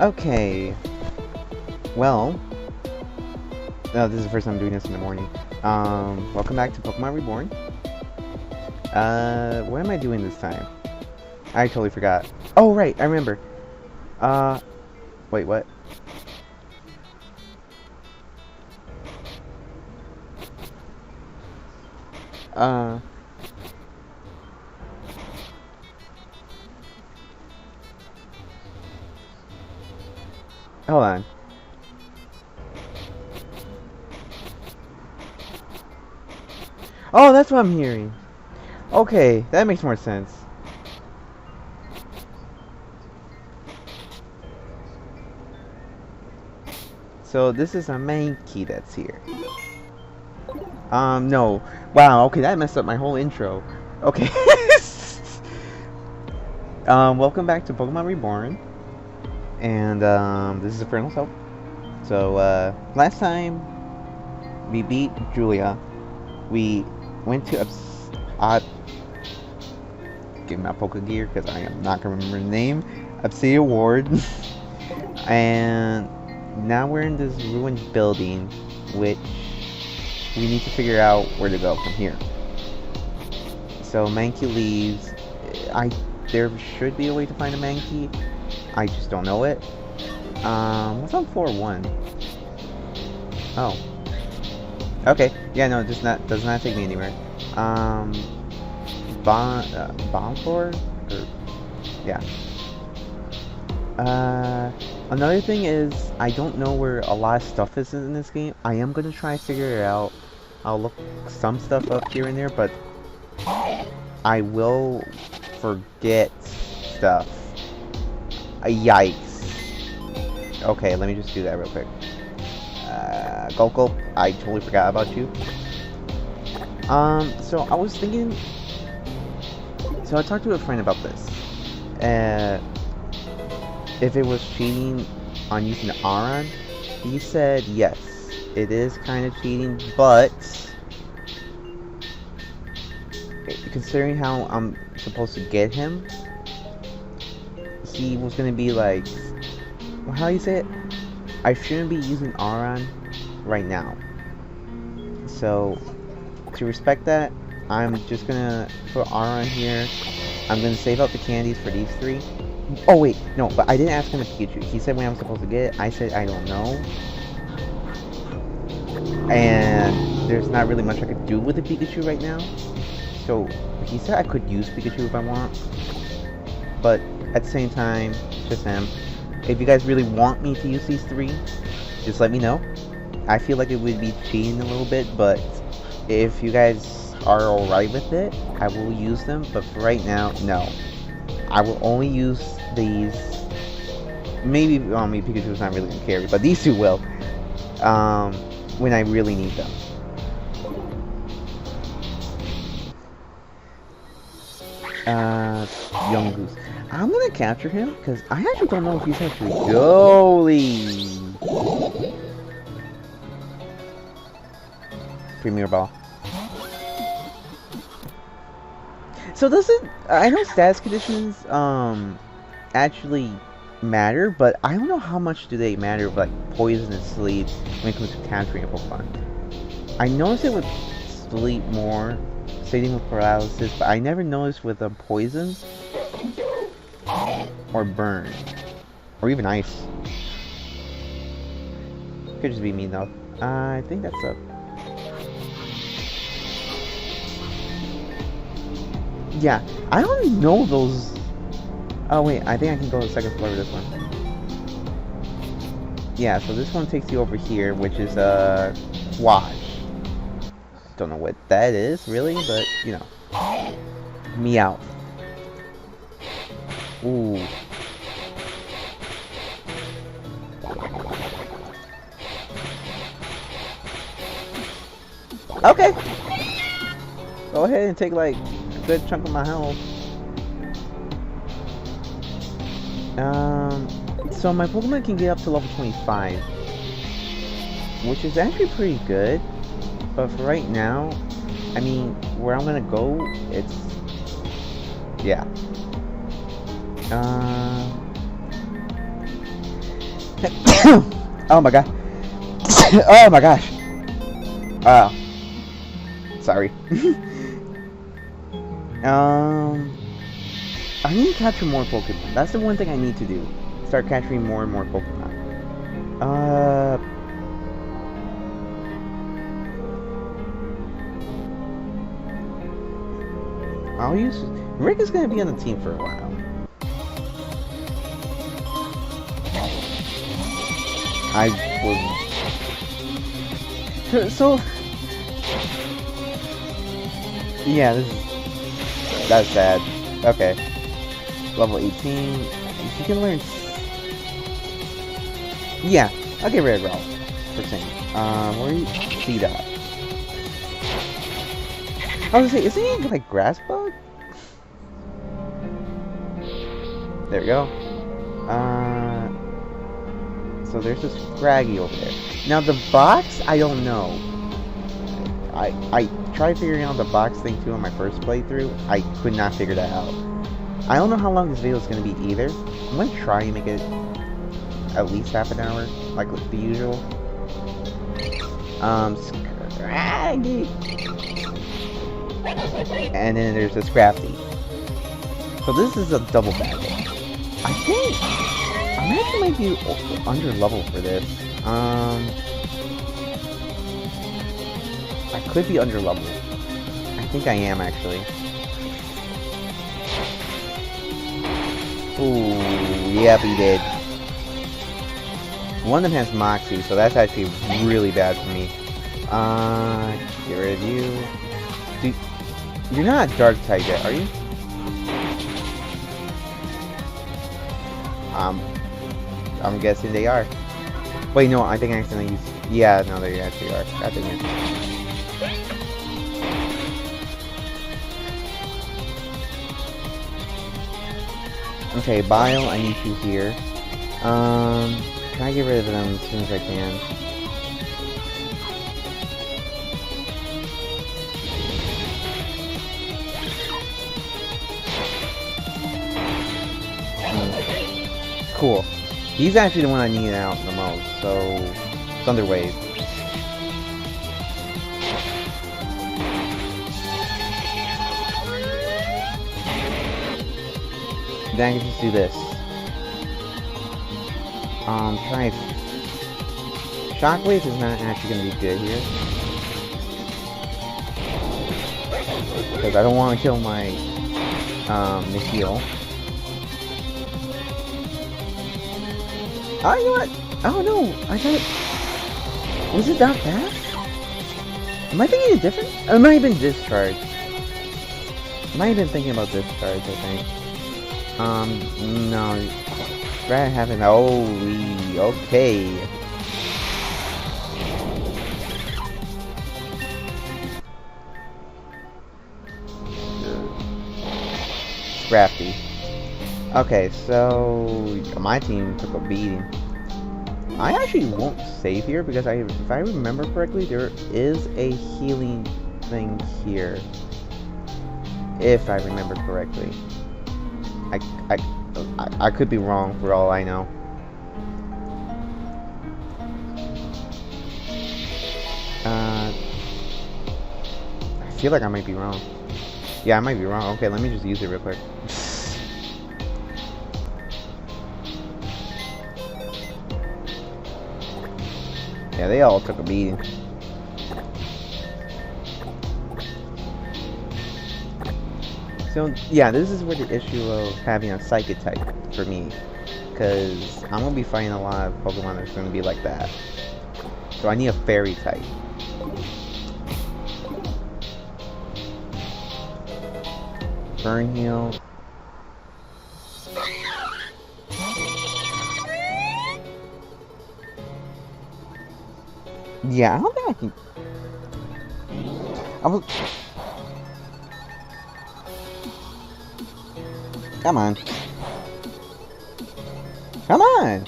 Okay. Well, this is the first time I'm doing this in the morning. Welcome back to Pokemon Reborn. What am I doing this time? I totally forgot. Oh, right, I remember. Uh, wait, what? Uh, hold on. Oh, that's what I'm hearing. Okay, that makes more sense. So this is a Mankey that's here. No. Wow, okay, that messed up my whole intro. Okay. Welcome back to Pokemon Reborn. And, this is Inferno. So, last time we beat Julia, we went to give me my Poke Gear because I am not gonna remember the name. Obsidian Ward. And now we're in this ruined building, which we need to figure out where to go from here. So Mankey leaves. There should be a way to find a Mankey. I just don't know it. What's on floor 1? Oh. Okay. Yeah, no, does not take me anywhere. Bomb floor? Or, yeah. Another thing is, I don't know where a lot of stuff is in this game. I am gonna try to figure it out. I'll look some stuff up here and there, but I will forget stuff. Yikes. Okay, let me just do that real quick. Gulp, I totally forgot about you. So I was thinking... So I talked to a friend about this. If it was cheating on using the Aron, he said yes, it is kind of cheating, but considering how I'm supposed to get him, he was gonna be like, how do you say it? I shouldn't be using Aron right now. So to respect that, I'm just gonna put Aron here. I'm gonna save up the candies for these 3. Oh wait, no, but I didn't ask him a Pikachu. He said when I'm supposed to get it. I said I don't know. And there's not really much I could do with a Pikachu right now. So he said I could use Pikachu if I want. But at the same time, just him. If you guys really want me to use these 3, just let me know. I feel like it would be cheating a little bit, but if you guys are alright with it, I will use them. But for right now, no. I will only use these. Maybe Pikachu's not really gonna carry, but these 2 will. When I really need them. Young Goose. I'm gonna capture him because I actually don't know if he's actually goalie. Premier Ball. So I know status conditions actually matter, but I don't know how much do they matter with like poison and sleep when it comes to capturing a Pokemon. I noticed it with sleep more, same with paralysis, but I never noticed with poison or burn or even ice. Could just be me though. I think that's up. Yeah, I don't know those. Oh wait, I think I can go to the 2nd floor with this one. Yeah, so this one takes you over here, which is Wash. Don't know what that is really, but you know. Meow. Ooh. Okay. Go ahead and take like a good chunk of my health. So my Pokemon can get up to level 25, which is actually pretty good. But for right now, I mean, where I'm gonna go, it's yeah. Oh my god. Oh my gosh. Sorry. I need to capture more Pokemon. That's the one thing I need to do. Start capturing more and more Pokemon. I'll use... Rick is gonna be on the team for a while. I was... So... Yeah, that's sad. Okay. Level 18. You can learn... Yeah, I'll get rid of Ralph. Percent. Where are you? C-Dot. I was gonna say, isn't he like grass bug? There we go. So there's this Scraggy over there. Now the box, I don't know. I tried figuring out the box thing too on my first playthrough. I could not figure that out. I don't know how long this video is going to be either. I'm going to try and make it at least half an hour, like the usual. Scraggy. And then there's this Scrafty. So this is a double battle. I think I actually might be under level for this. I could be under level. I think I am actually. Ooh, yep, he did. One of them has Moxie, so that's actually really bad for me. Get rid of you. Dude, you're not Dark type yet, are you? I'm guessing they are. Wait, no, I think I accidentally used... Yeah, no, they actually are. God dang it. Okay, Bile, I need you here. Try to get rid of them as soon as I can. Cool. He's actually the one I need out the most, so... Thunder Wave. Then I can just do this. Try... Shockwave is not actually going to be good here. Because I don't want to kill my... Nikhil. Oh, you know what? Oh no, I thought... Was it that fast? Am I thinking it different? It might have been Discharge. I might have been thinking about Discharge, I think. No. Rather having... Holy... Okay. Scrafty. Okay, so my team took a beating. I actually won't save here because if I remember correctly, there is a healing thing here. If I remember correctly, I could be wrong for all I know. I feel like I might be wrong. Yeah, I might be wrong. Okay, let me just use it real quick. Yeah, they all took a beating. So, yeah, this is where the issue of having a Psychic type for me. Because I'm going to be fighting a lot of Pokemon that's going to be like that. So I need a Fairy type. Burn Heal. Yeah, I don't think I can... Come on. Come on!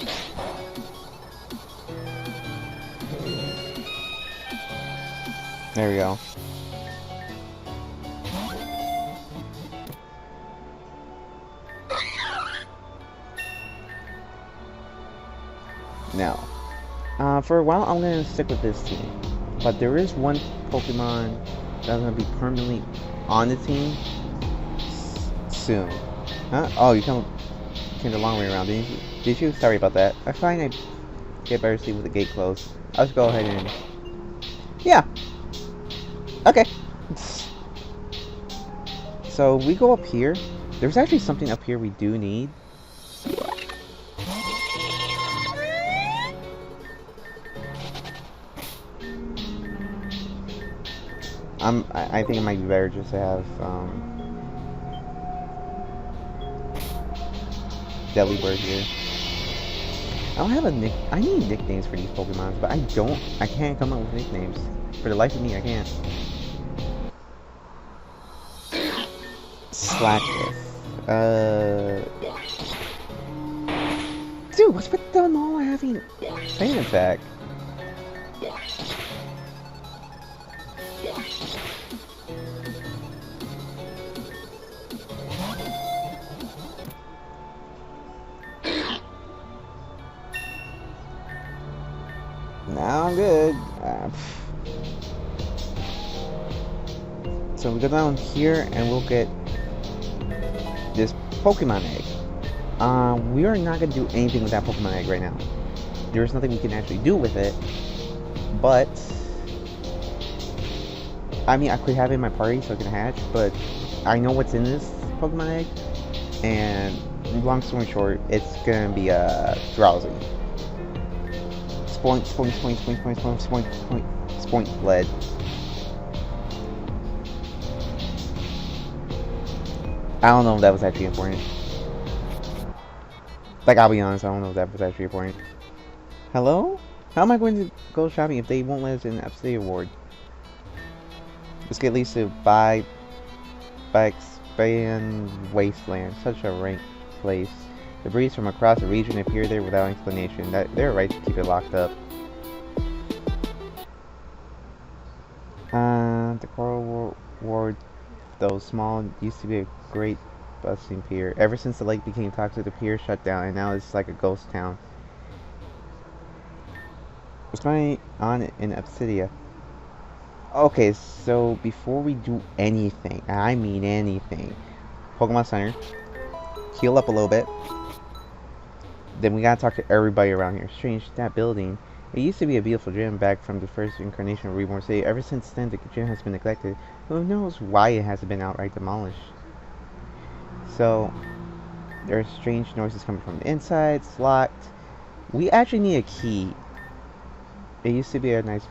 There we go. No. For a while, I'm gonna stick with this team. But there is one Pokemon that's gonna be permanently on the team soon. Huh? Oh, you came the long way around, didn't you? Did you? Sorry about that. I find I get better sleep with the gate closed. I'll just go ahead and... Yeah. Okay. So we go up here. There's actually something up here we do need. I think it might be better just to have Delibird here. I don't have a nick. I need nicknames for these Pokemon, but I can't come up with nicknames. For the life of me, I can't. Slackless. Dude, what's with them all having Fan Attack? Now I'm good. So we go down here and we'll get this Pokemon egg. We are not going to do anything with that Pokemon egg right now. There's nothing we can actually do with it. But I mean, I could have it in my party so it can hatch, but I know what's in this Pokemon egg, and long story short, it's gonna be drowsy. Spoink, spoink, spoink, spoink, spoink, spoink, spoink, spoink, spoink, lead. I don't know if that was actually important. Like, I'll be honest, I don't know if that was actually important. Hello? How am I going to go shopping if they won't let us in the City Award? Let's get Lisa by expand wasteland. Such a rank place. The breeze from across the region appear there without explanation. They're right to keep it locked up. The Coral Ward, though small, used to be a great bustling pier. Ever since the lake became toxic, the pier shut down, and now it's like a ghost town. What's going on in Obsidia? Okay, so before we do anything, I mean anything, Pokemon Center, heal up a little bit. Then we gotta talk to everybody around here. Strange, that building. It used to be a beautiful gym back from the first incarnation of Reborn City. Ever since then, the gym has been neglected. Who knows why it hasn't been outright demolished? So, there are strange noises coming from the inside. It's locked. We actually need a key. It used to be a nice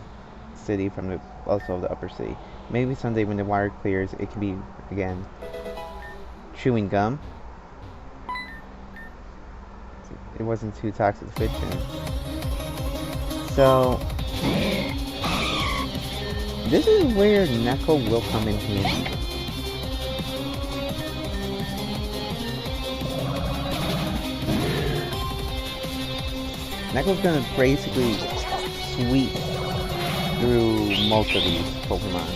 city from the upper city. Maybe someday when the water clears, it can be again. Chewing gum. It wasn't too toxic to fit in. So this is where Neko will come in handy. Neko's gonna basically sweep through most of these Pokemon.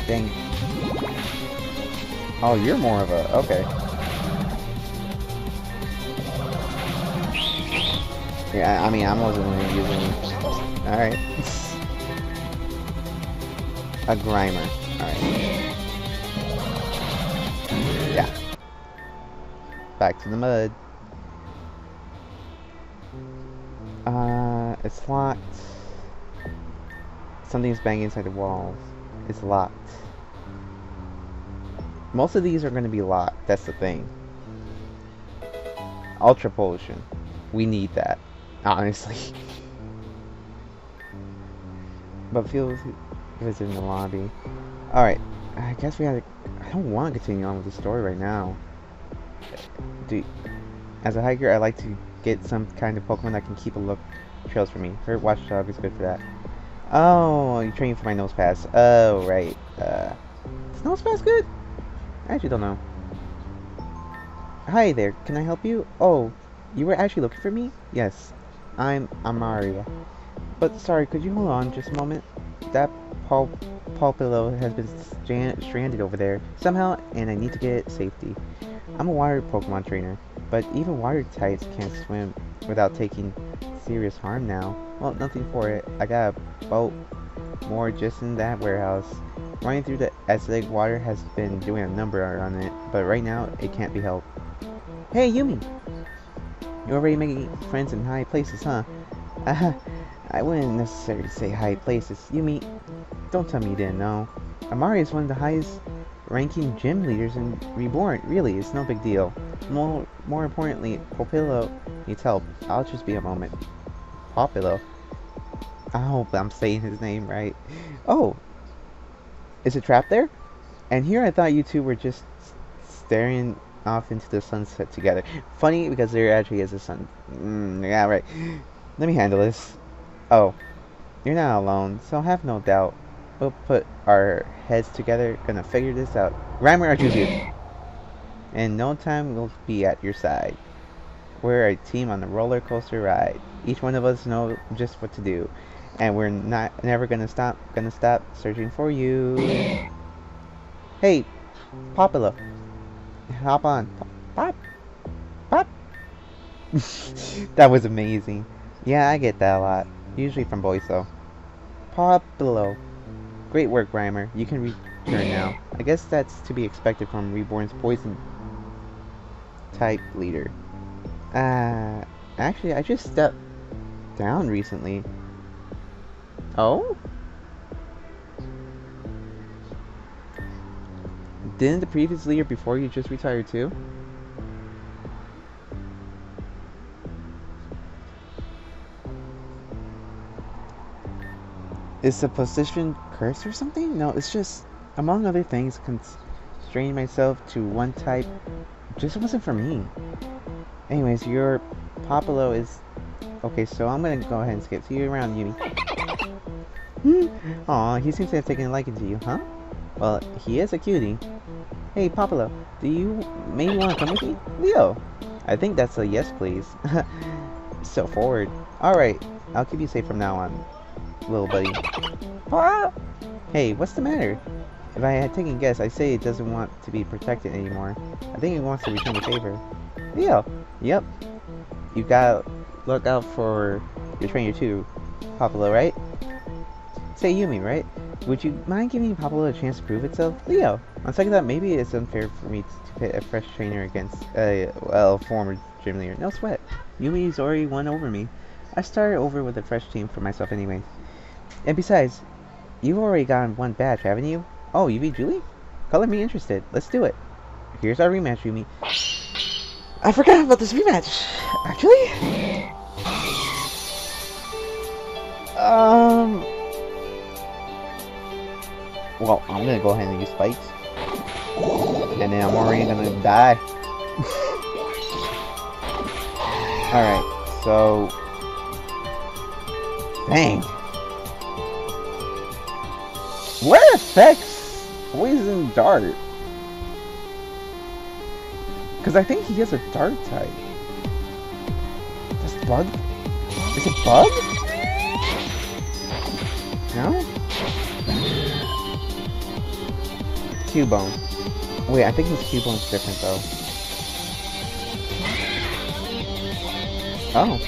Dang. Oh, you're more of a... okay. Yeah, I mean, I wasn't really using... alright. A Grimer. Alright. Yeah. Back to the mud. It's locked. Something's banging inside the walls. It's locked. Most of these are going to be locked. That's the thing. Ultra Potion. We need that. Honestly. But feels it's in the lobby. Alright. I guess we gotta... I don't want to continue on with the story right now. As a hiker, I like to get some kind of Pokemon that can keep a look trails for me. Hurt Watchdog is good for that. Oh, you're training for my nose pass. Oh, right. Is nose pass good? I actually don't know. Hi there, can I help you? Oh, you were actually looking for me? Yes, I'm Amaria. But sorry, could you hold on just a moment? That Pulpillo has been stranded over there somehow, and I need to get safety. I'm a water Pokemon trainer, but even water types can't swim without taking serious harm now. Well, nothing for it. I got a boat more just in that warehouse. Running through the acidic water has been doing a number on it, but right now it can't be helped. Hey, Yumi! You're already making friends in high places, huh? I wouldn't necessarily say high places. Yumi, don't tell me you didn't know. Amari is one of the highest ranking gym leaders in Reborn. Really, it's no big deal. More importantly, Popillo needs help. I'll just be a moment. Popillo? I hope I'm saying his name right. Oh, is it trapped there? And here I thought you two were just staring off into the sunset together. Funny because there actually is a sun. Yeah, right. Let me handle this. Oh, you're not alone, so have no doubt. We'll put our heads together, gonna figure this out. Grimer, I choose you. In no time, we'll be at your side. We're a team on the roller coaster ride. Each one of us knows just what to do, and we're never gonna stop searching for you. Hey, Popula, hop on. Pop, pop. That was amazing. Yeah, I get that a lot. Usually from boys, though. Popula. Great work, Grimer. You can return now. I guess that's to be expected from Reborn's poison type leader. Actually, I just stepped down recently. Oh? Didn't the previous leader before you just retire too? Is the position cursed or something? No, it's just, among other things, constraining myself to one type just wasn't for me. Anyways, your Popolo is... Okay, so I'm gonna go ahead and skip. See you around, Yumi. Aw, he seems to have taken a liking to you, huh? Well, he is a cutie. Hey, Popolo, do you maybe want to come with me? Leo! I think that's a yes, please. So forward. Alright, I'll keep you safe from now on, little buddy. Ah! Hey, what's the matter? If I had taken a guess, I'd say it doesn't want to be protected anymore. I think it wants to return the favor. Leo! Yep. You gotta look out for your trainer too, Popolo, right? Say Yumi, right? Would you mind giving Popolo a chance to prove itself? Leo! On second thought, maybe it's unfair for me to pit a fresh trainer against a former gym leader. No sweat. Yumi's already won over me. I started over with a fresh team for myself anyways. And besides, you've already gotten one badge, haven't you? Oh, you beat Julie? Color me interested. Let's do it. Here's our rematch, Yumi. I forgot about this rematch. Actually? Well, I'm gonna go ahead and use spikes. And then I'm already gonna die. Alright, so... Dang. What affects Poison Dart? Because I think he has a Dart type. That's Bug? Is it Bug? No? Cubone. Wait, I think his Cubone's different though. Oh.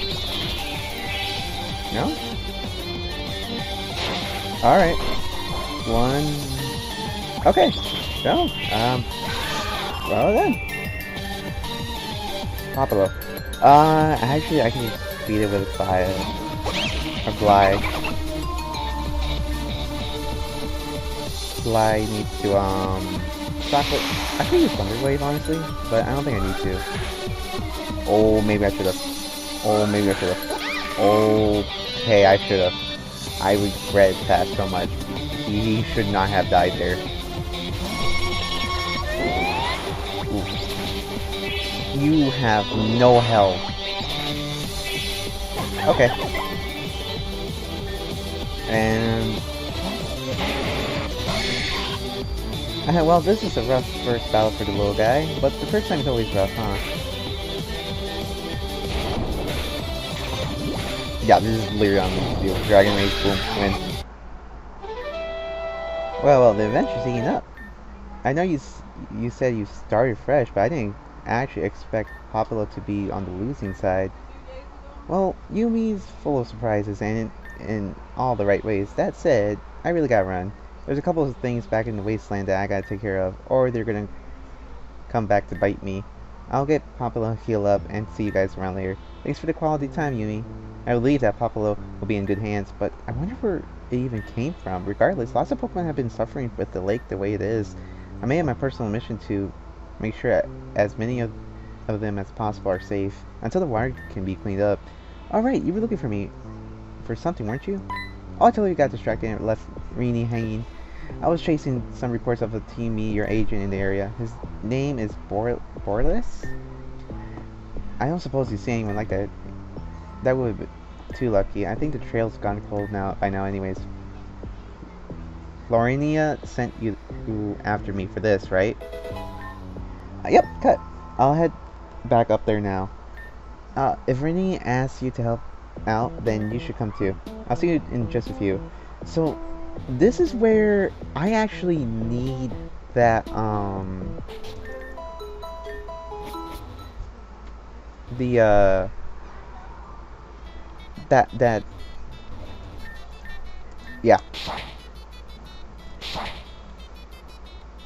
No? Alright. One. Okay. Go. Well then. Popolo. Actually I can just beat it with fire. Or Glide. Glide needs to, chocolate. I could use Thunder Wave, honestly, but I don't think I need to. Oh, maybe I should've. Oh, maybe I should've. Okay, I should've. I regret that so much. He should not have died there. Ooh. You have no health. Okay. And... well, this is a rough first battle for the little guy, but the first time is always rough, huh? Yeah, this is literally on the Dragon Rage, boom, win. Well, the adventure's heating up. I know you said you started fresh, but I didn't actually expect Popolo to be on the losing side. Well, Yumi's full of surprises and in all the right ways. That said, I really gotta run. There's a couple of things back in the wasteland that I gotta take care of, or they're gonna come back to bite me. I'll get Popolo heal up and see you guys around later. Thanks for the quality time, Yumi. I believe that Popolo will be in good hands, but I wonder where it even came from. Regardless, lots of Pokemon have been suffering with the lake the way it is. I made it my personal mission to make sure as many of them as possible are safe, until the water can be cleaned up. Alright, you were looking for me for something, weren't you? Oh, I totally got distracted and left Rini hanging. I was chasing some reports of a Team Meteor agent in the area. His name is Borlis? I don't suppose you see anyone like that. That would be too lucky. I think the trail's gone cold by now anyways. Florinia sent you after me for this, right? Yep, cut. I'll head back up there now. If Rini asks you to help out, then you should come too. I'll see you in just a few. So, this is where I actually need that, yeah.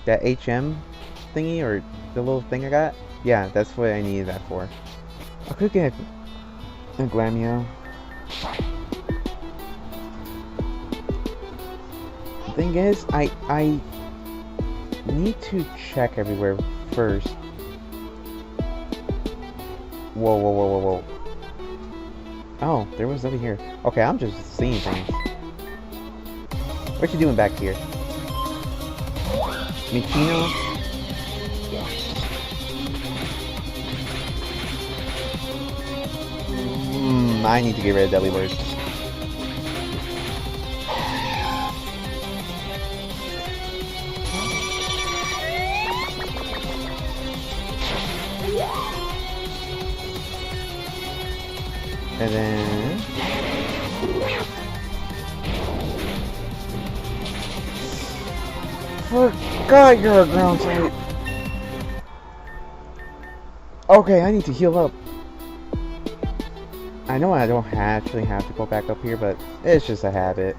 That HM thingy, or the little thing I got? Yeah, that's what I needed that for. I could get a Glamio. The thing is, I need to check everywhere first. Whoa. Oh, there was nothing here. Okay, I'm just seeing things. What you doing back here? Michino? I need to get rid of Deadly Words. And then... forgot you're a ground type. Okay, I need to heal up. I know I don't actually have to go back up here, but it's just a habit.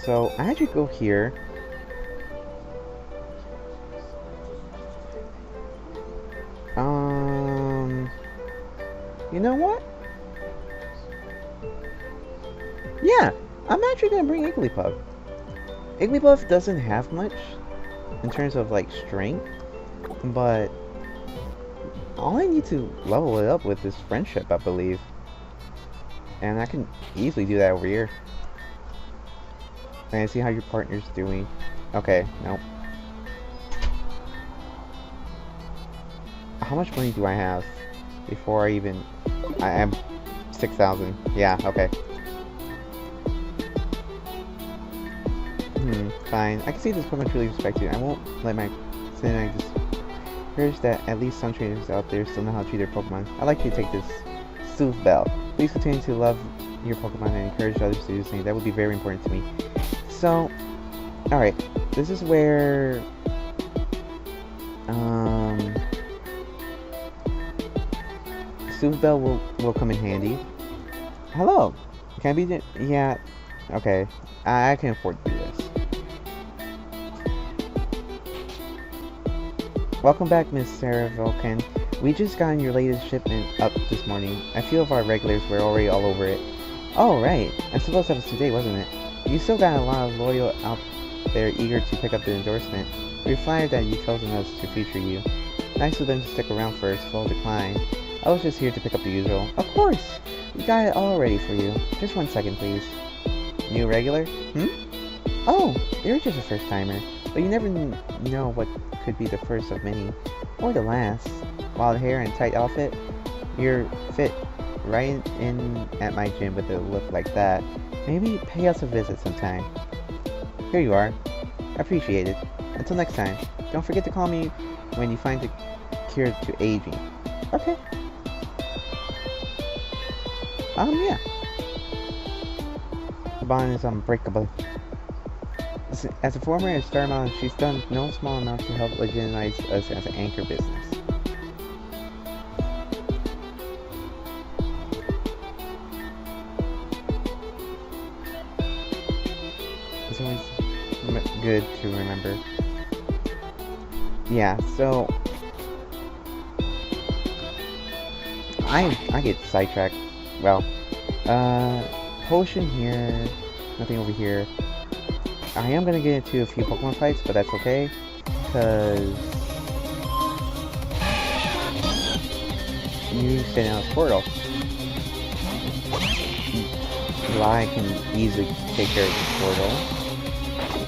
So I actually go here. You know what? Yeah, I'm actually gonna bring Igglybuff. Igglybuff doesn't have much in terms of like strength, but all I need to level it up with is friendship, I believe. And I can easily do that over here. And see how your partner's doing. Okay, nope. How much money do I have before I even... I am 6,000. Yeah, okay. Fine. I can see this Pokemon truly respect you. I won't let my... Then I just... Here's that at least some trainers out there still know how to treat their Pokemon. I'd like you to take this Sooth Bell. Please continue to love your Pokemon and encourage others to do the same. That would be very important to me. So... Alright. This is where... Sooth Bell will come in handy. Hello! Can I be the... Yeah... Okay. I can afford to do this. Welcome back, Miss Sarah Vulcan. We just got your latest shipment up this morning. A few of our regulars were already all over it. Oh, right. I suppose that was today, wasn't it? You still got a lot of loyal out there eager to pick up the endorsement. We're flattered that you've chosen us to feature you. Nice of them to stick around for a slow decline. I was just here to pick up the usual. Of course! We got it all ready for you. Just 1 second, please. New regular? Oh, you're just a first-timer. But you never know what could be the first of many. Or the last. Wild hair and tight outfit? You're fit right in at my gym with a look like that. Maybe pay us a visit sometime. Here you are. Appreciate it. Until next time, don't forget to call me when you find the cure to aging. Okay. Yeah. The bond is unbreakable. As a former Inferno, she's done no small amount to help legitimize us as an anchor business. It's always good to remember. Yeah, so I get sidetracked. Well, potion here, nothing over here. I am gonna get into a few Pokemon fights, but that's okay, because you stay out of Portal. I can easily take care of the Portal,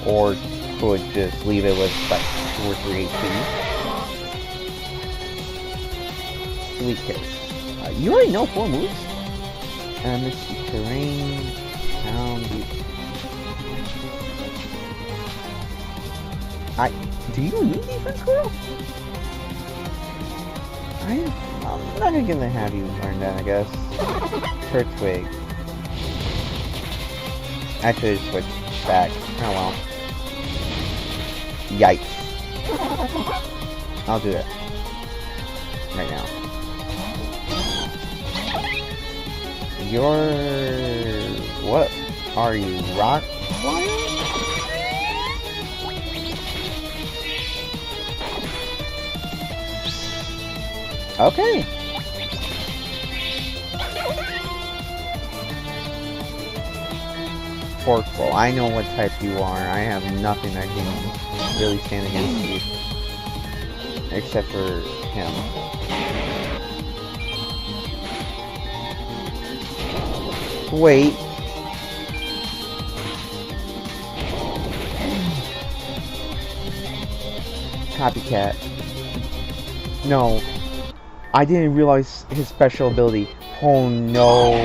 or could just leave it with like 2 or 3 HP. Sweet Kiss. You already know 4 moves? Misty Terrain, Town, do you need defense, Squirrel? I'm not gonna have you learn that, I guess. Turtwig. I should have switched back. Oh well. Yikes. I'll do it. Right now. What are you, rock flying? Okay. Forceful. I know what type you are. I have nothing that can really stand against you. Except for him. Wait. Copycat. No. I didn't realize his special ability. Oh no.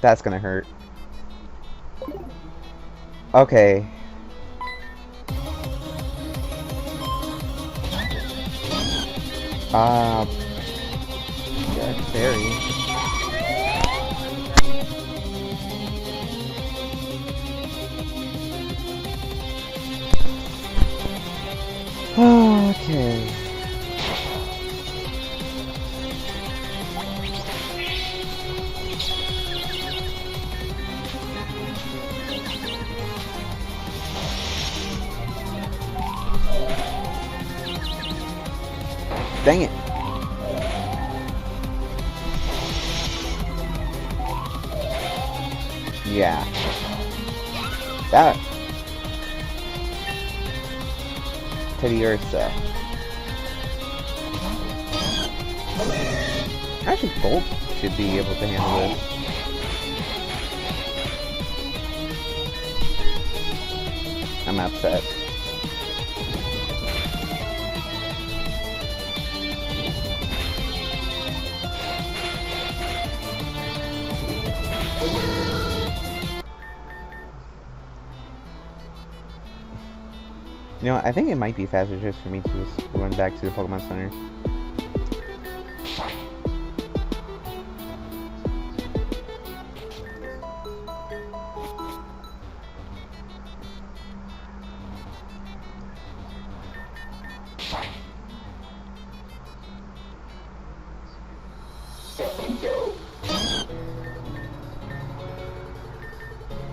That's gonna hurt. Okay. Good fairy. Okay. Dang it. Yeah. That. Teddy Ursa. Actually, Bolt should be able to handle this. I'm upset. You know, I think it might be faster just for me to just run back to the Pokemon Center.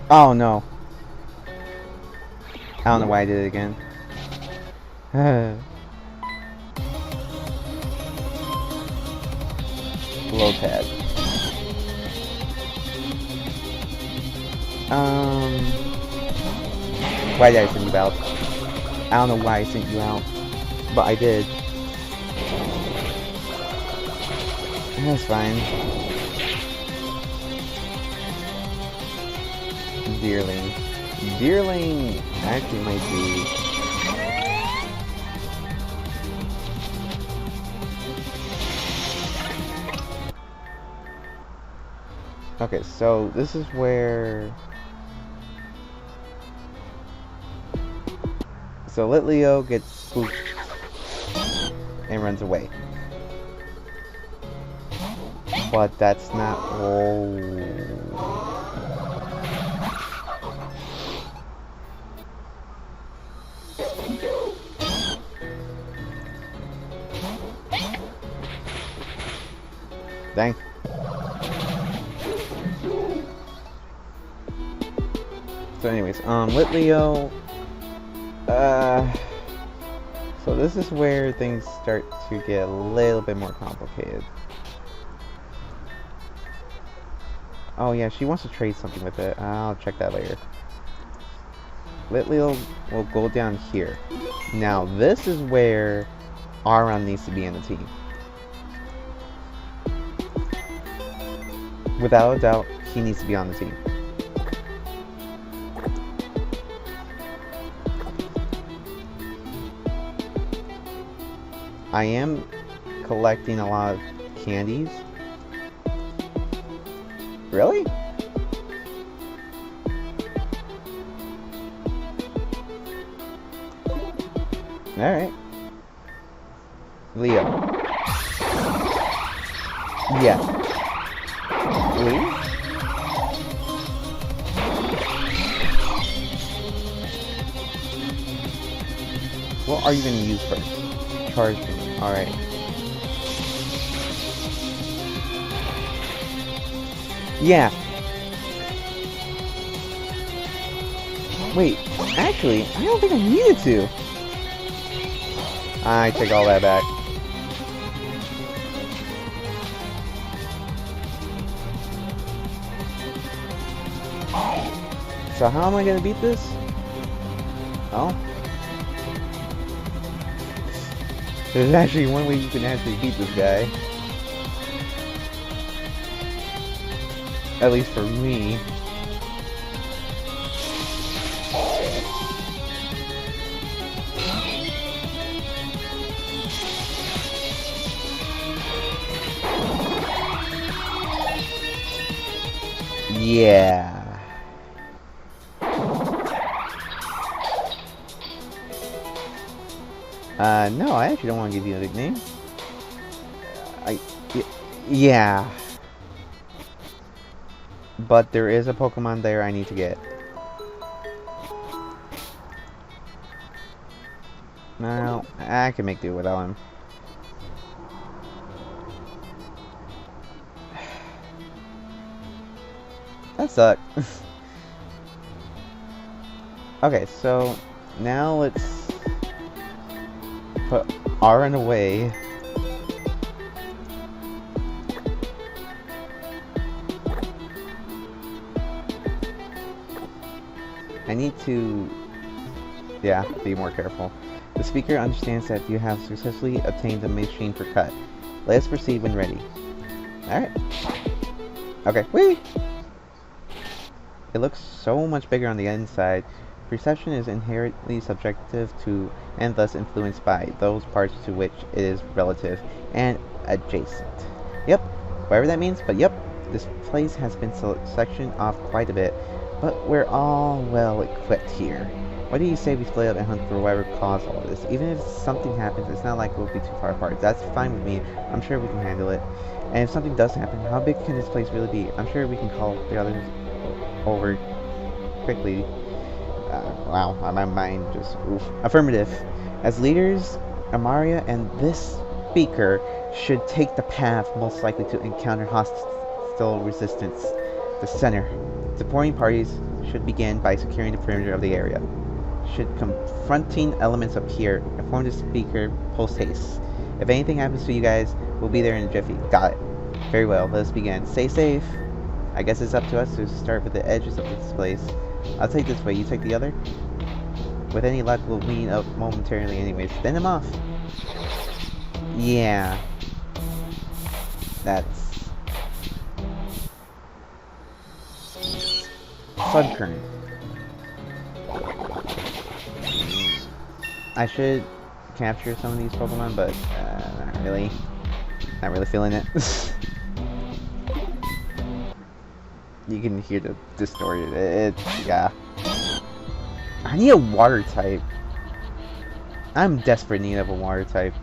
Oh no. I don't know why I did it again. Low pad. Why did I send you out? I don't know why I sent you out, but I did. That's fine. Deerling. Deerling actually might be. Okay, so this is where. So Litleo gets spooked and runs away. But that's not... Oh. Dang. So anyways, Litleo, so this is where things start to get a little bit more complicated. Oh yeah, she wants to trade something with it. I'll check that later. Litleo will go down here. Now this is where Aron needs to be in the team. Without a doubt, he needs to be on the team. I am collecting a lot of candies. Really? Alright. Leo. Yeah. Lee? What are you going to use first? Charge me. Alright. Yeah. Wait, actually, I don't think I needed to. I take all that back. So how am I gonna beat this? Oh. There's actually one way you can actually beat this guy. At least for me. Yeah. No, I actually don't want to give you a nickname. Yeah. But there is a Pokemon there I need to get. No, I can make do without him. That sucked. Okay, so now let's put Aron away. I need to, yeah, be more careful. The speaker understands that you have successfully obtained the machine for cut. Let us proceed when ready. Alright. Okay, whee! It looks so much bigger on the inside. Perception is inherently subjective to and thus influenced by those parts to which it is relative and adjacent. Yep, whatever that means, but yep, this place has been sectioned off quite a bit, but we're all well equipped here. What do you say we split up and hunt for whatever caused all this? Even if something happens, it's not like we'll be too far apart. That's fine with me. I'm sure we can handle it. And if something does happen, how big can this place really be? I'm sure we can call the others over quickly. Wow, my mind just oof. Affirmative. As leaders, Amaria and this speaker should take the path most likely to encounter hostile resistance. The center. Supporting parties should begin by securing the perimeter of the area. Should confronting elements appear, inform the speaker post haste. If anything happens to you guys, we'll be there in a jiffy. Got it. Very well, let us begin. Stay safe. I guess it's up to us to start with the edges of this place. I'll take this way, you take the other? With any luck, we'll meet up momentarily anyways. Send him off. Yeah. That's... Sunkern. I should capture some of these Pokemon, but not really. Not really feeling it. You can hear the distorted. Yeah. I need a water type. I'm desperate need of a water type.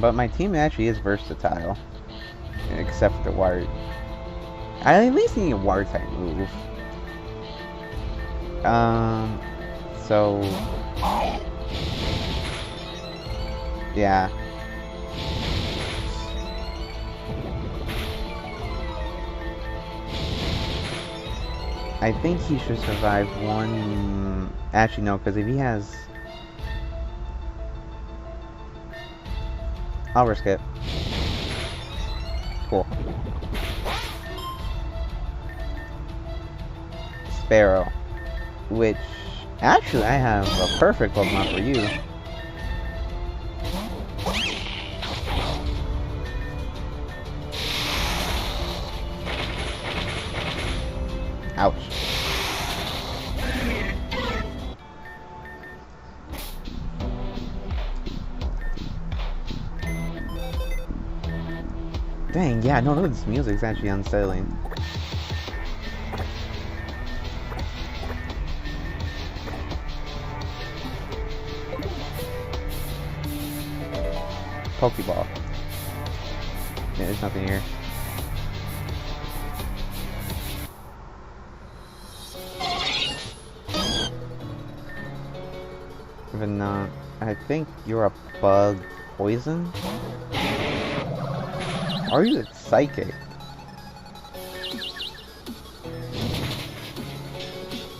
But my team actually is versatile. Except for the water. I at least need a water type move. So... yeah. I think he should survive one... Actually, no, because if he has... I'll risk it. Cool. Sparrow. Which... Actually, I have a perfect Pokemon for you. Ouch. Dang, yeah, no, this music's actually unsettling. Pokeball. Yeah, there's nothing here. Even I think you're a bug poison? Are you psychic?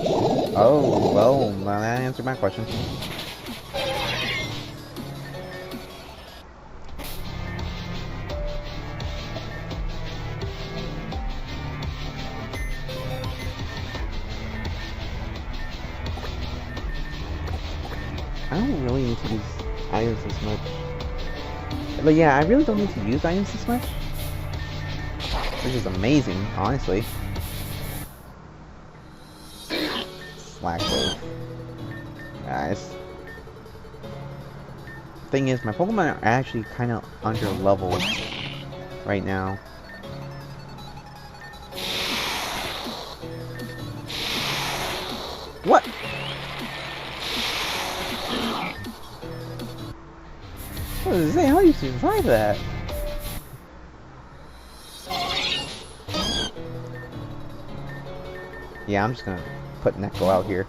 Oh, well, that answered my question. I don't really need to use items this much. But yeah, I really don't need to use items this much. Which is amazing, honestly. Slack wave. Guys. Thing is, my Pokemon are actually kind of under leveled right now. What? What is that? How do you survive that? Yeah, I'm just gonna put Neko out here.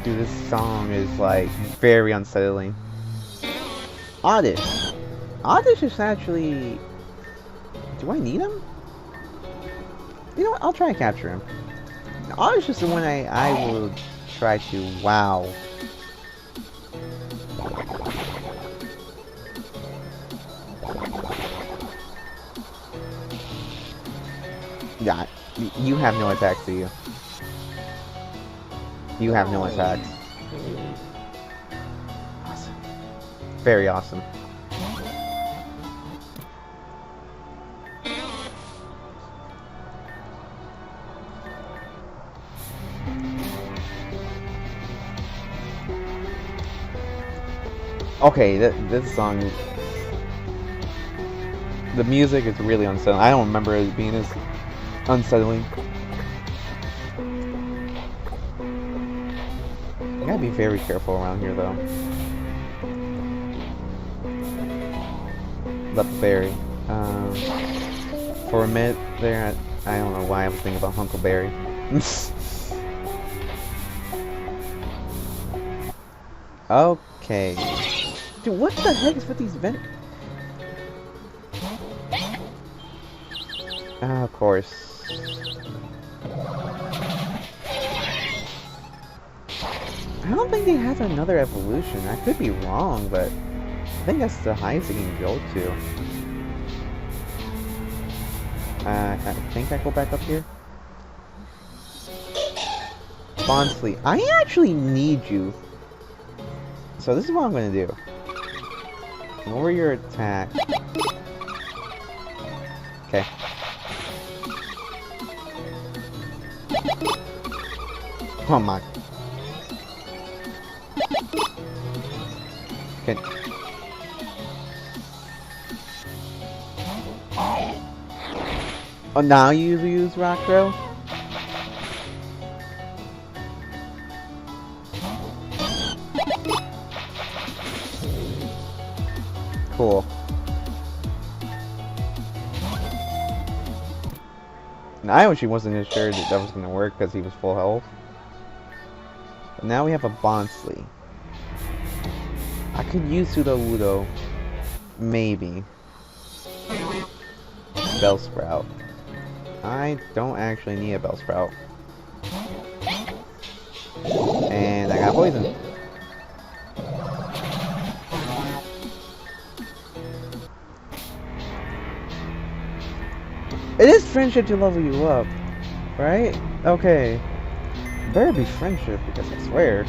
Dude, this song is like very unsettling. Oddish. Oddish is actually... Do I need him? You know what? I'll try and capture him. Oddish is the one I will try to wow. Yeah, you have no attacks, do you? You have no attacks. Awesome. Very awesome. Okay, this song, the music is really unsettling. I don't remember it being as unsettling. You gotta be very careful around here, though. Berry. For a minute there, I don't know why I was thinking about Huckleberry. Okay. Dude, what the heck is with these vent? Of course. I don't think they have another evolution. I could be wrong, but I think that's the highest it can go to. I think I go back up here. Bonsly, I actually need you. So this is what I'm gonna do. Lower your attack. Okay. Oh my. Okay. Oh, now you use rock throw? Cool. Now, I actually wasn't sure that was going to work because he was full health. But now we have a Bonsley. I could use Sudowoodo. Maybe. Bellsprout. I don't actually need a Bellsprout. And I got poison. It is friendship to level you up, right? Okay. Better be friendship because I swear.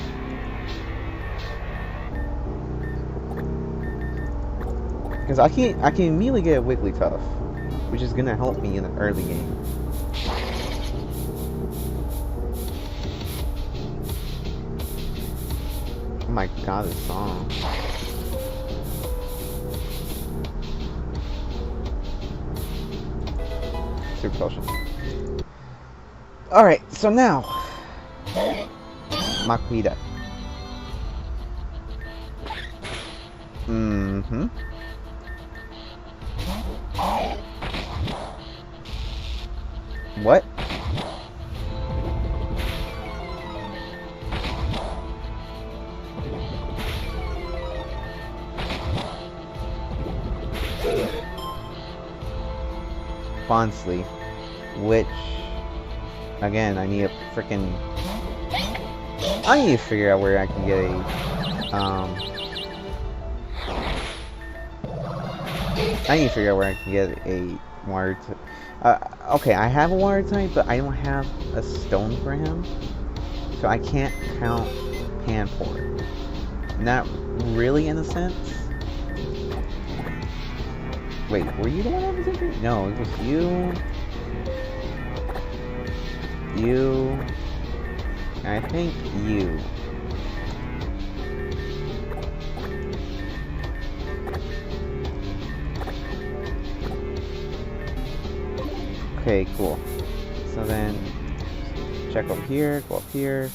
Because I can immediately get a Wigglytuff, which is gonna help me in the early game. Oh my god, this song. Super potion. Alright, so now Makuhita. Mm-hmm. What? Bonsley, which again I need a freaking. I need to figure out where I can get a I need to figure out where I can get a water. Okay, I have a water type, but I don't have a stone for him, so I can't count Panpour. Not really, in a sense. Wait, were you the one that was injured? No, it was you. You. I think you. Okay, cool. So then, check over here, go up here.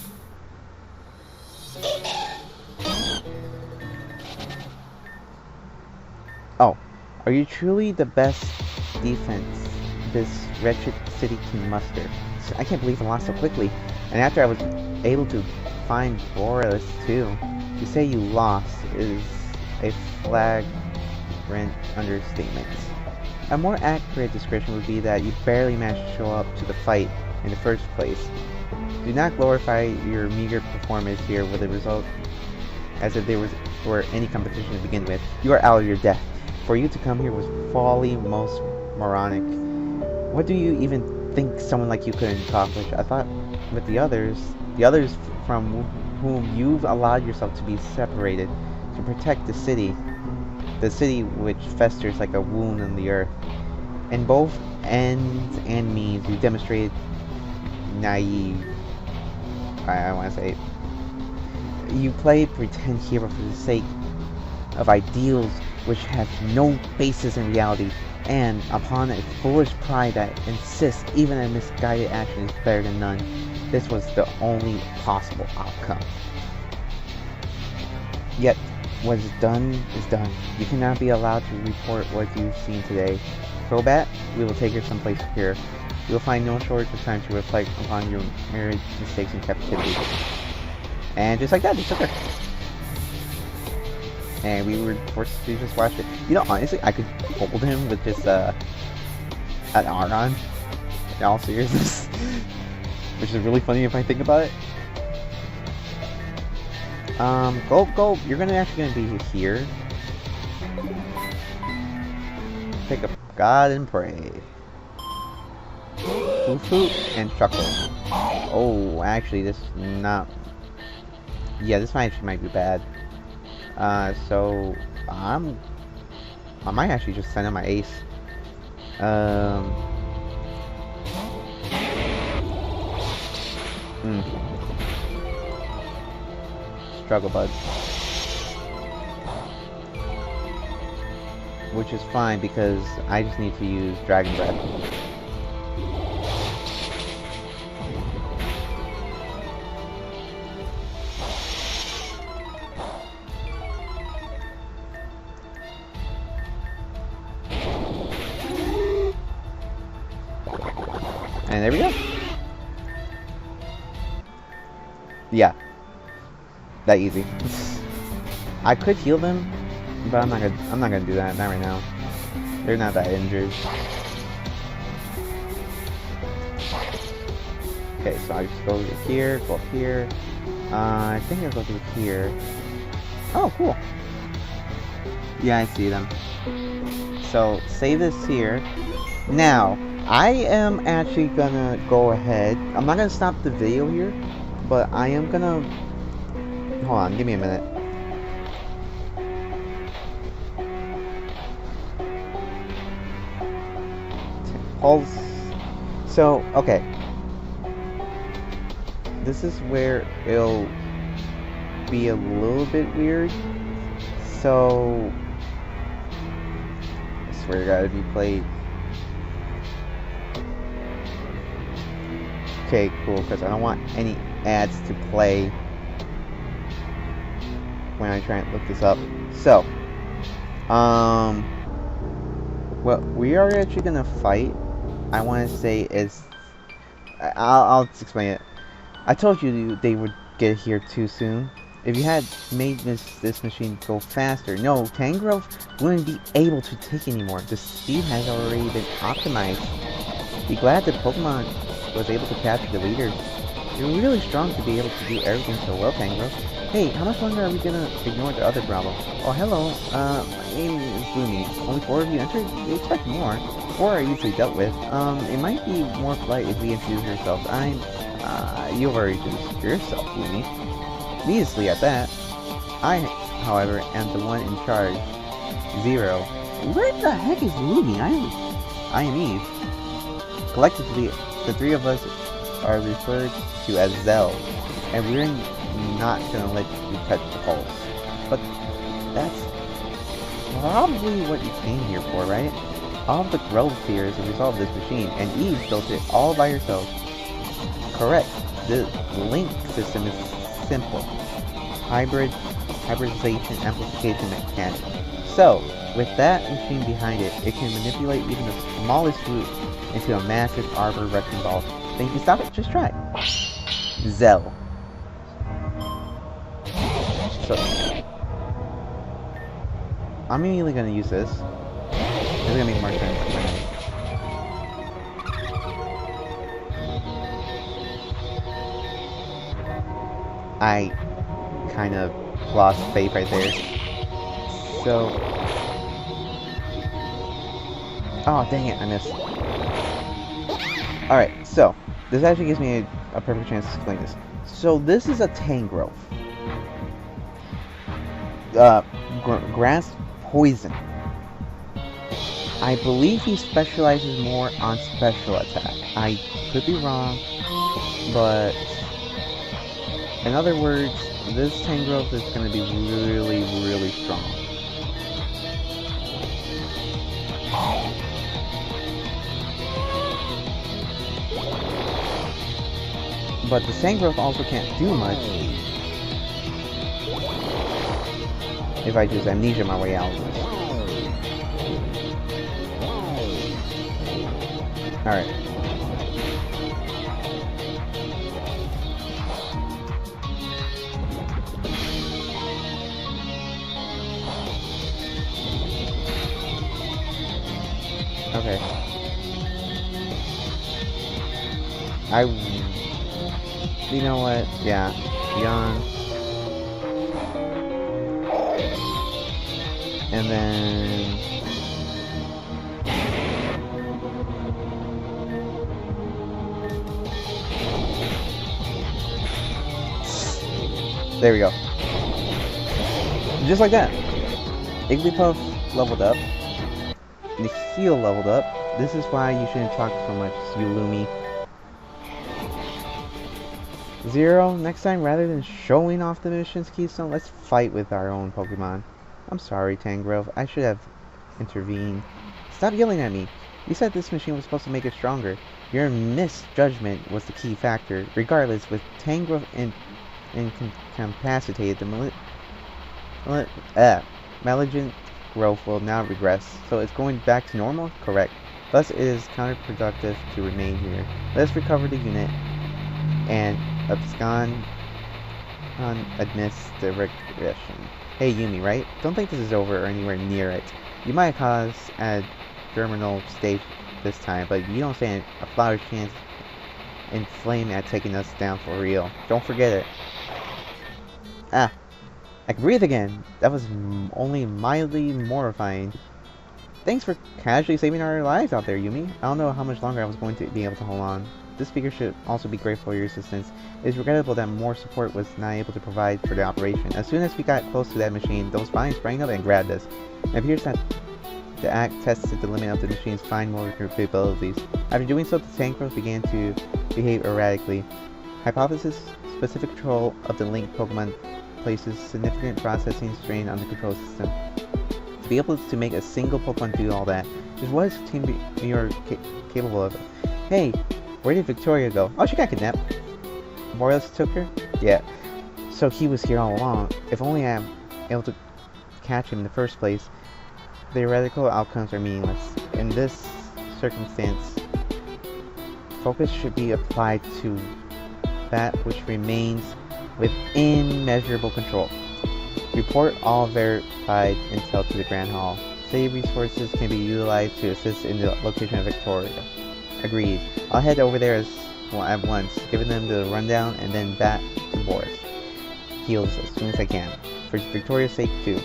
Oh, are you truly the best defense this wretched city can muster? I can't believe I lost so quickly. And after I was able to find Boris too. To say you lost is a flagrant understatement. A more accurate description would be that you barely managed to show up to the fight in the first place. Do not glorify your meager performance here with the result as if there were any competition to begin with. You are out of your depth. For you to come here was folly most moronic. What do you even think someone like you could accomplish? I thought with the others from whom you've allowed yourself to be separated to protect the city which festers like a wound in the earth. In both ends and means, you demonstrated naive. I want to say you played pretend hero for the sake of ideals which have no basis in reality, and upon a foolish pride that insists even a misguided action is better than none. This was the only possible outcome. Yet, what is done is done. You cannot be allowed to report what you've seen today. Crobat, we will take you someplace secure. You will find no shortage of time to reflect upon your myriad mistakes in captivity. And just like that, they took her. And we were forced to just watch it. You know, honestly, I could hold him with just an Aron, in all seriousness. Which is really funny if I think about it. Go, you're actually gonna be here. Pick up God and pray. Fufu and Chuckle. Oh, actually, this is not. Yeah, this might be bad. So I might actually just send out my ace. Struggle Bud. Which is fine because I just need to use Dragon Breath. And there we go. Yeah. That easy. I could heal them, but I'm not gonna do that. Not right now. They're not that injured. Okay, so I just go over here, go up here. I think I'll go through here. Oh, cool. Yeah, I see them. So, save this here. Now, I am actually gonna go ahead. I'm not gonna stop the video here, but I am gonna... Hold on, give me a minute. Pulse. So, okay. This is where it'll be a little bit weird. So, I swear to God, if you played. Okay, cool, because I don't want any ads to play when I try and look this up. So, what we are actually gonna fight, I want to say is, I'll explain it. I told you they would get here too soon. If you had made this machine go faster, no, Tangrowth wouldn't be able to take anymore. The speed has already been optimized. Be glad that Pokemon was able to capture the leaders. You're really strong to be able to do everything so well, Tangrowth. Hey, how much longer are we gonna ignore the other problem? Oh, hello. My name is Bloomy. Only 4 of you entered? We expect more. 4 are usually dealt with. It might be more polite if we introduce ourselves. You've already introduced yourself, Bloomy. Needlessly at that. I, however, am the one in charge. Zero. Where the heck is Bloomy? I am Eve. Collectively, the 3 of us are referred to as Zell, and we're not gonna let you touch the pulse. But that's probably what you came here for, right? All of the growth here is a result of this machine, and Eve built it all by herself. Correct. The link system is simple. Hybridization amplification mechanic. So, with that machine behind it, it can manipulate even the smallest root into a massive arbor wrecking ball. Think you stop it? Just try. Zell. So, I'm immediately gonna use this. It's gonna make more sense. I kind of lost faith right there. So, oh dang it, I missed. Alright, so, this actually gives me a perfect chance to explain this. So this is a Tangrowth. Grass Poison. I believe he specializes more on special attack. I could be wrong, but in other words, this Tangrowth is going to be really, really strong. But the Tangrowth also can't do much if I just amnesia my way out. Alright. Okay. You know what? Yeah. Yawn. And then... there we go. Just like that. Igglypuff leveled up. The heal leveled up. This is why you shouldn't talk so much, Yulumi. Zero, next time, rather than showing off the mission's keystone, let's fight with our own Pokemon. I'm sorry, Tangrowth. I should have intervened. Stop yelling at me. You said this machine was supposed to make it stronger. Your misjudgment was the key factor. Regardless, with Tangrowth incapacitated, the Malignant growth will now regress. So it's going back to normal? Correct. Thus, it is counterproductive to remain here. Let us recover the unit and abscond on administration. Hey Yumi, right? Don't think this is over or anywhere near it. You might cause a terminal stage this time, but you don't stand a flower's chance in flame at taking us down for real. Don't forget it. Ah, I can breathe again. That was only mildly mortifying. Thanks for casually saving our lives out there, Yumi. I don't know how much longer I was going to be able to hold on. This speaker should also be grateful for your assistance. It is regrettable that more support was not able to provide for the operation. As soon as we got close to that machine, those vines sprang up and grabbed us. It appears that the act tested the limit of the machine's fine motor capabilities. After doing so, the tank began to behave erratically. Hypothesis: specific control of the linked Pokemon places significant processing strain on the control system. To be able to make a single Pokemon do all that, just what is Team New York capable of? Hey, where did Victoria go? Oh, she got kidnapped. Borealis took her? Yeah. So he was here all along. If only I am able to catch him in the first place. Theoretical outcomes are meaningless. In this circumstance, focus should be applied to that which remains within measurable control. Report all verified intel to the Grand Hall. City resources can be utilized to assist in the location of Victoria. Agreed. I'll head over there at once, giving them the rundown, and then back to Boris. Heals as soon as I can. For Victoria's sake, too.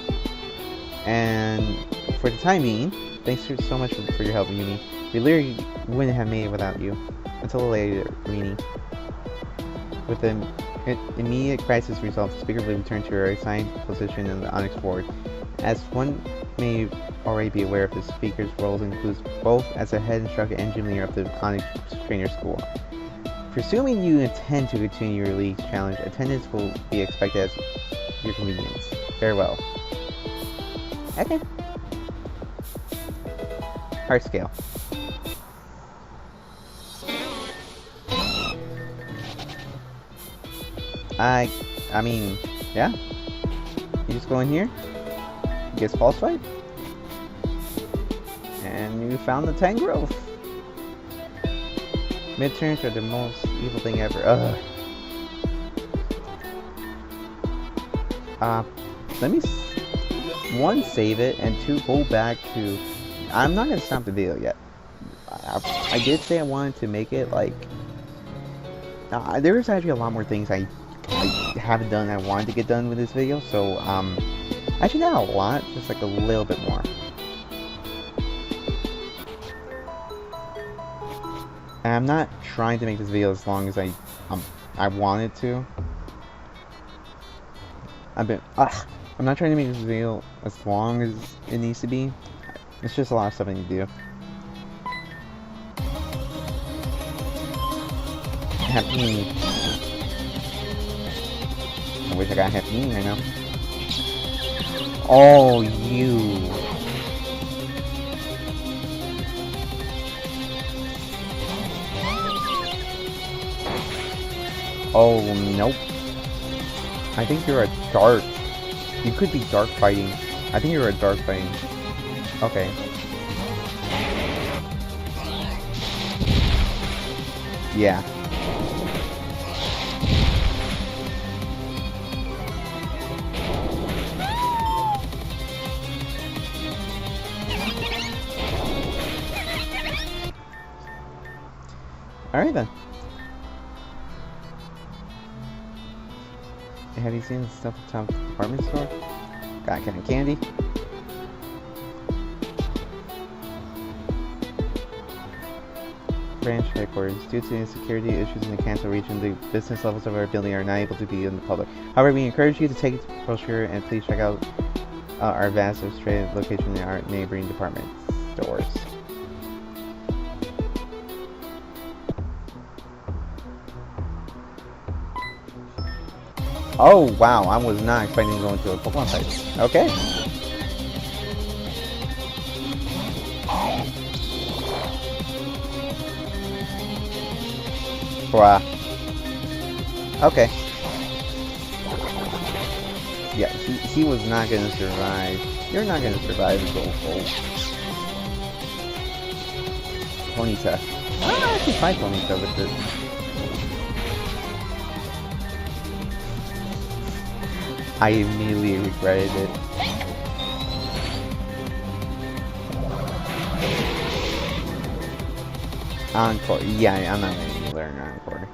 And for the time being, thanks so much for your help, Yumi. We literally wouldn't have made it without you. Until later, Rini. With the immediate crisis resolved, the speaker will return to her assigned position in the Onyx board. As one may already be aware of, the speaker's roles includes both as a head instructor and gym leader of the Onyx Trainer School. Presuming you intend to continue your league's challenge, attendance will be expected as your convenience. Farewell. Okay. Heart scale. I mean, yeah. You just go in here, gets falsified, and you found the Tangrowth. Midterms are the most evil thing ever. Let me one, save it, and two, go back to. I'm not gonna stop the video yet. I did say I wanted to make it like. There's actually a lot more things I haven't done I wanted to get done with this video, so actually not a lot, just like a little bit more. And I'm not trying to make this video as long as I wanted to. I'm not trying to make this video as long as it needs to be. It's just a lot of stuff I need to do. I wish I got Happy right now. Oh, you. Oh, nope. I think you're a dark. You could be dark fighting. I think you're a dark fighting. Okay. Yeah. Alright then. Have you seen the stuff at the top of the department store? Got kind of candy. Branch headquarters. Due to insecurity issues in the Kanto region, the business levels of our building are not able to be in the public. However, we encourage you to take the brochure and please check out our vast illustrated location in our neighboring department stores. Oh wow, I was not expecting to go into a Pokemon fight. Okay. Bruh. Okay. Yeah, he was not gonna survive. You're not gonna survive the gold. Ponyta. I actually fight Ponyta with this. I immediately regretted it. Encore. Yeah, I'm not gonna learn Encore.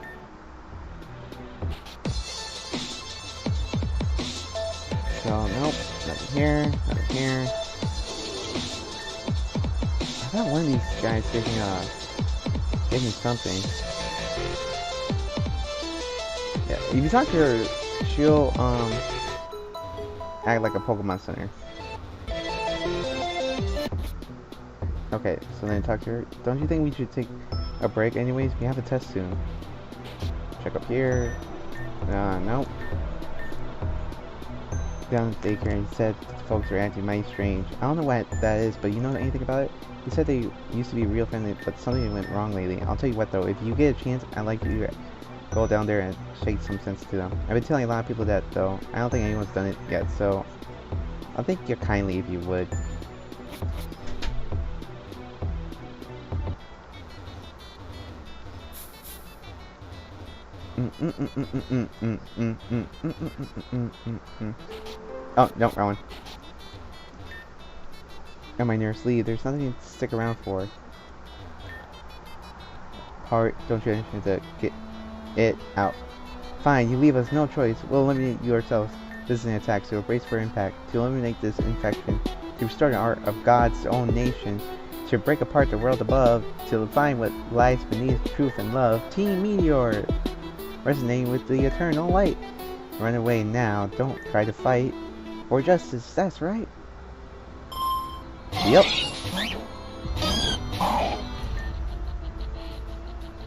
So, nope. Nothing here. Nothing here. I thought one of these guys gave me something. Yeah, if you talk to her, she'll, act like a Pokemon Center. Okay, so then talk to her. Don't you think we should take a break anyways? We have a test soon. Check up here. Nope. Down at daycare, he said folks are acting mighty strange. I don't know what that is, but you know anything about it? He said they used to be real friendly, but something went wrong lately. I'll tell you what though, if you get a chance, I'd like you to go down there and shake some sense to them. I've been telling a lot of people that though. I don't think anyone's done it yet, so I'll thank you kindly if you would. Oh, no, wrong one. On my nearest lead, there's nothing to stick around for. Hard, don't you have to get it out. Fine, you leave us no choice. We'll eliminate you ourselves. This is an attack, so brace for impact. To eliminate this infection, to restore the art of God's own nation, to break apart the world above, to find what lies beneath truth and love. Team Meteor! Resonating with the eternal light. Run away now, don't try to fight. For justice, that's right. Yep.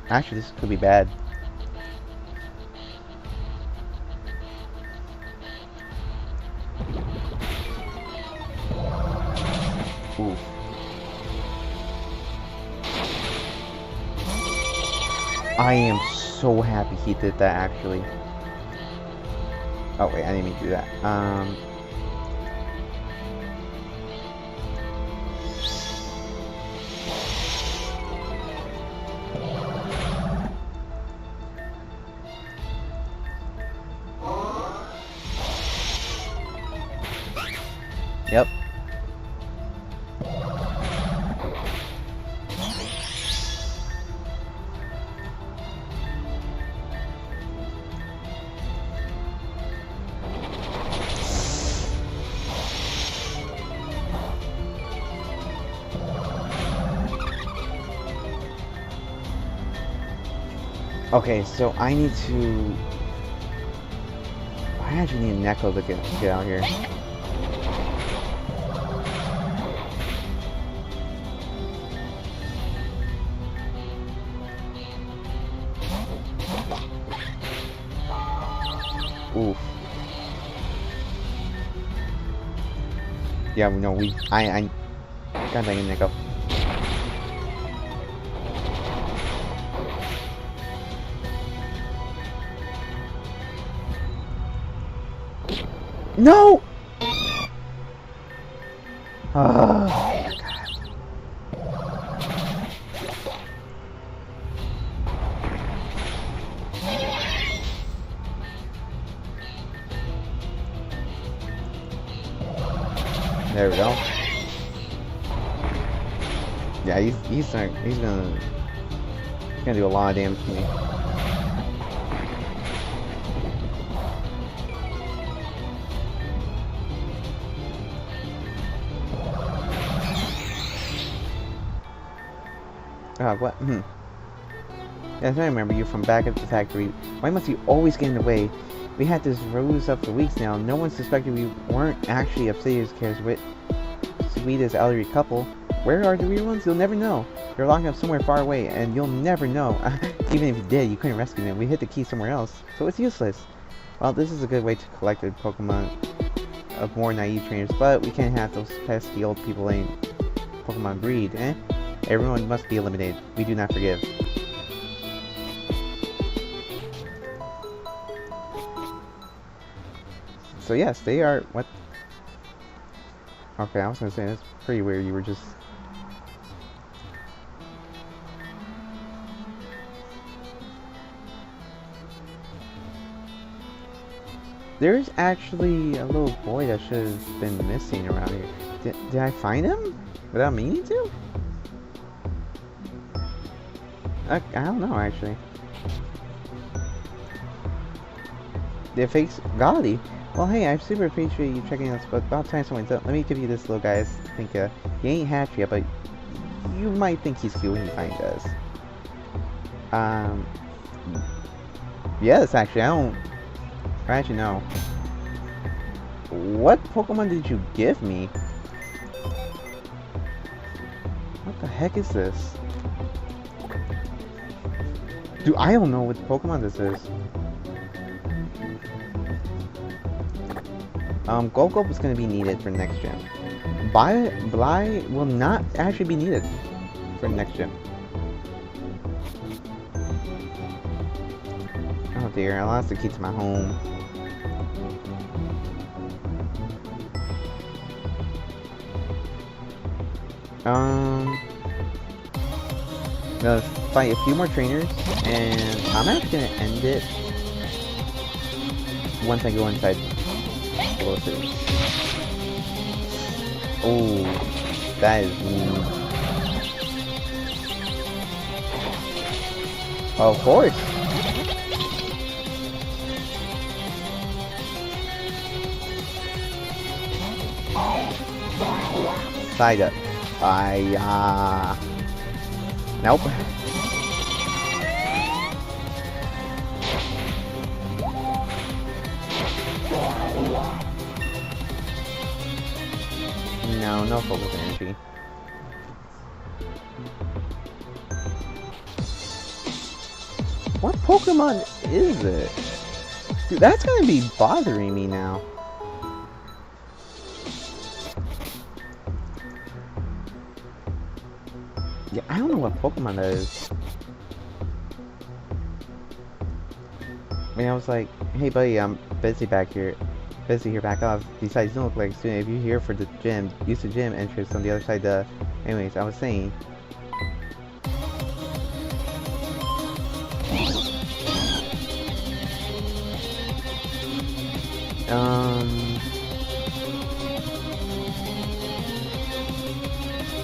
Actually, this could be bad. Ooh. I am so happy he did that, actually. Oh wait, I didn't mean to do that. Yep. Okay, so I need to... I actually need Neko to get out here. Oof. Yeah, no, I God dang it, Neko. No! Oh, there we go. Yeah, he's gonna do a lot of damage to me. What? Yes, I remember you from back at the factory. Why must you always get in the way? We had this ruse up for weeks now. No one suspected we weren't actually Obsidian's cares with sweetest elderly couple. Where are the real ones? You'll never know. They're locked up somewhere far away, and you'll never know. Even if you did, you couldn't rescue them. We hid the key somewhere else, so it's useless. Well, this is a good way to collect the Pokemon of more naive trainers, but we can't have those pesky old people in Pokemon breed, eh? Everyone must be eliminated. We do not forgive. So yes, they are... What? Okay, I was gonna say, that's pretty weird. You were just... There's actually a little boy that should have been missing around here. Did I find him without meaning to? I don't know actually. The fakes Gaudi. Well, hey, I super appreciate you checking us, but about time someone's up. Let me give you this little guy. I think he ain't hatched yet, but you might think he's cute when you find us. Yes, actually, I actually know. What Pokemon did you give me? What the heck is this? Dude, I don't know what Pokemon this is. Golgulp is going to be needed for next gen. Bly will not actually be needed for next gen. Oh dear, I lost the key to my home. Gonna fight a few more trainers, and I'm actually gonna end it once I go inside. Oh, that is mean. Of course. Side up. Nope. No focus energy. What Pokemon is it? Dude, that's gonna be bothering me now. Yeah, I don't know what Pokemon that is. I mean, I was like, hey buddy, I'm busy back here. Busy here, back off. Besides, you don't look like a student. If you're here for the gym, use the gym entrance on the other side. Anyways, I was saying.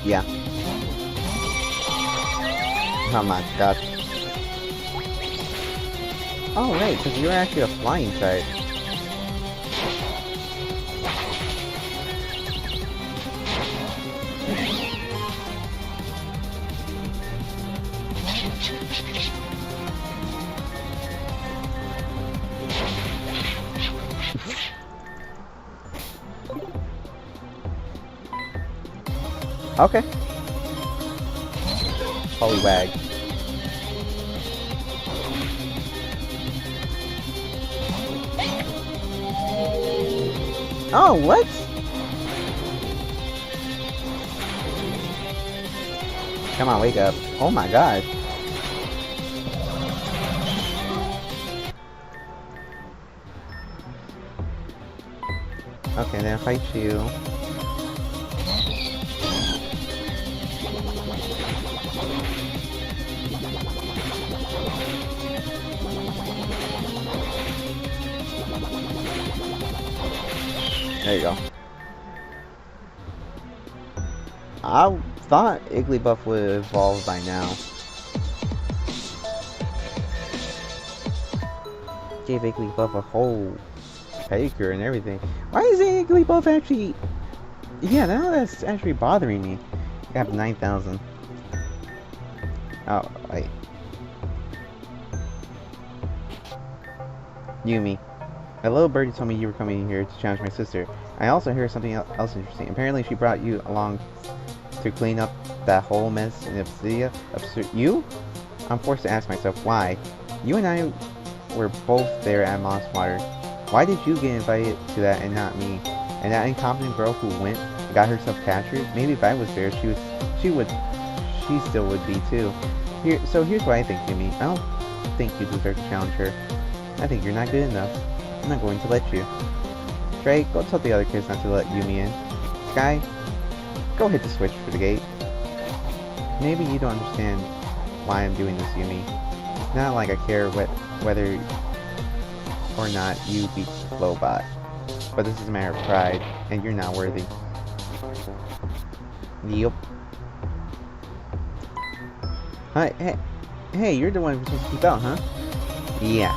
Yeah. Oh my god. Oh right, because you're actually a flying type. Okay. Poliwag. Oh, what? Come on, wake up. Oh my god. Okay, then fight you. There you go. I thought Igglybuff would evolve by now. Gave Igglybuff a whole pedicure and everything. Why is Igglybuff actually... Yeah, now that's actually bothering me. I have 9,000. Oh, wait. Yumi. A little birdie told me you were coming here to challenge my sister. I also heard something else interesting. Apparently she brought you along to clean up that whole mess in Obsidia. You? I'm forced to ask myself why. You and I were both there at Mosswater. Why did you get invited to that and not me? And that incompetent girl who went and got herself captured? Maybe if I was there, she still would be too. So here's what I think, Yumi. I don't think you deserve to challenge her. I think you're not good enough. I'm not going to let you. Trey, go tell the other kids not to let Yumi in. Sky, go hit the switch for the gate. Maybe you don't understand why I'm doing this, Yumi. It's not like I care whether or not, you beat Slowbot. But this is a matter of pride, and you're not worthy. Yup. Hi, hey, you're the one who's supposed to keep out, huh? Yeah.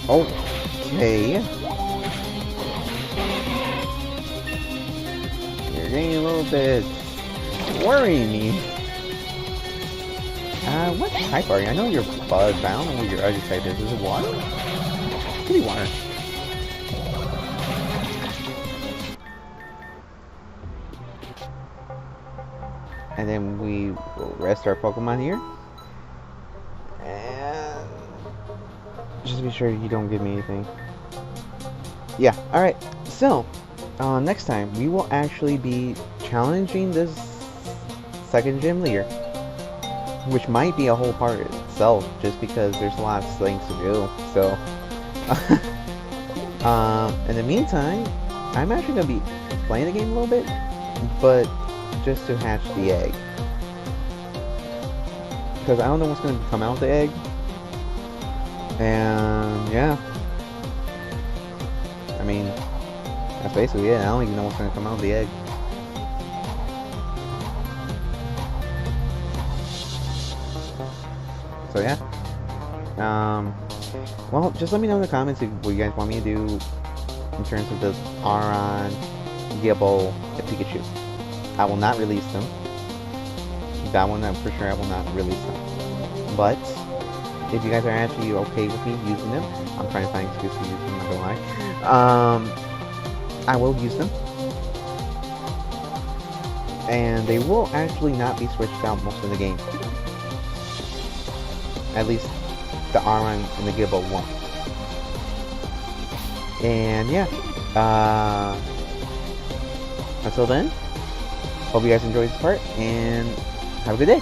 Okay. You're getting a little bit worrying me. What type are you? I know you're Buzz, but I don't know what your other type is. Is it water? It could be water. And then we will rest our Pokemon here. And just be sure you don't give me anything. Yeah, alright. So, next time we will actually be challenging this second gym leader. Which might be a whole part itself, just because there's a lot of things to do. So, in the meantime, I'm actually going to be playing the game a little bit, but just to hatch the egg. Because I don't know what's going to come out of the egg. And, yeah. I mean, that's basically it. I don't even know what's going to come out of the egg. So yeah, well, just let me know in the comments what you guys want me to do in terms of the Aron, Gibble, and Pikachu. I will not release them. That one, for sure, I will not release them. But if you guys are actually okay with me using them, I'm trying to find an excuse to use them, not gonna lie. I will use them. And they will actually not be switched out most of the game. At least the Aron and the Gibble won't. And yeah, until then, hope you guys enjoyed this part, and have a good day.